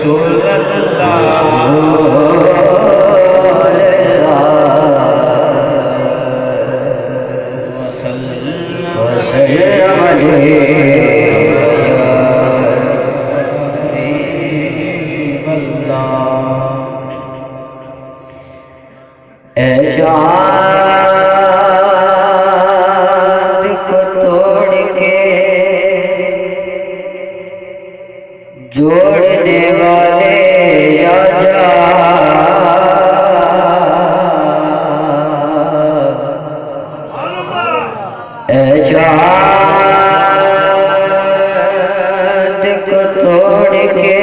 रसूल चाँद को तोड़ के जोड़ने वाले आजा, चाँद को तोड़ के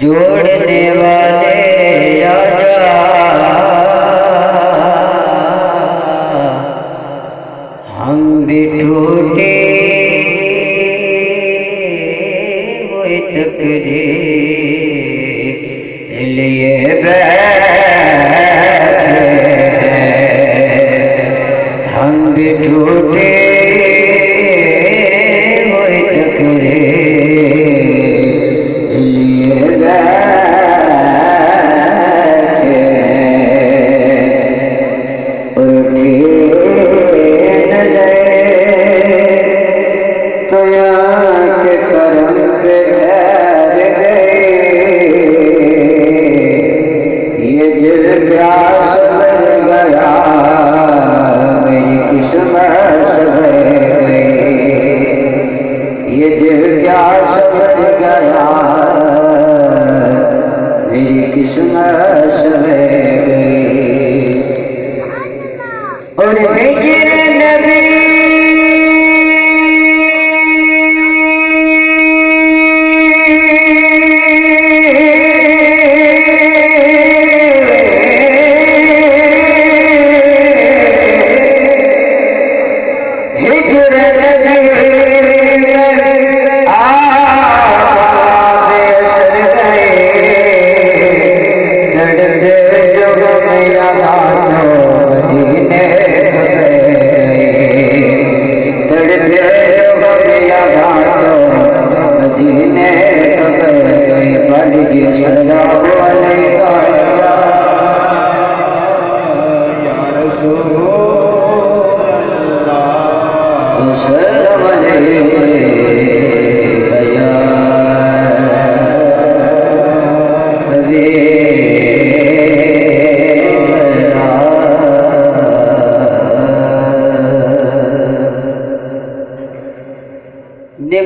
जोड़ने वाले आजा, हम भी टूटे हुए तकदीर लिए बैठे हैं, हम भी टूटे हुए तकदीर लिए बैठे और तो यहाँ के करम पे ठहर गए, ये दिल प्यास भर गया, मेरी किस्मत सवर गई, ये दिल प्यास भर गया, मेरी किस्मत सवर गई। और हिजर नबी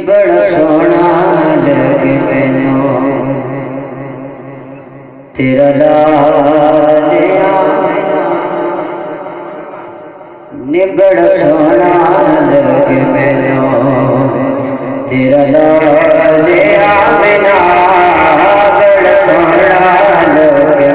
बड़ा सोना लगे मैनू तेरा लालिया, ने बड़ा सोना लगे मैनू तेरा लालिया, मैना बड़ा सोना लगे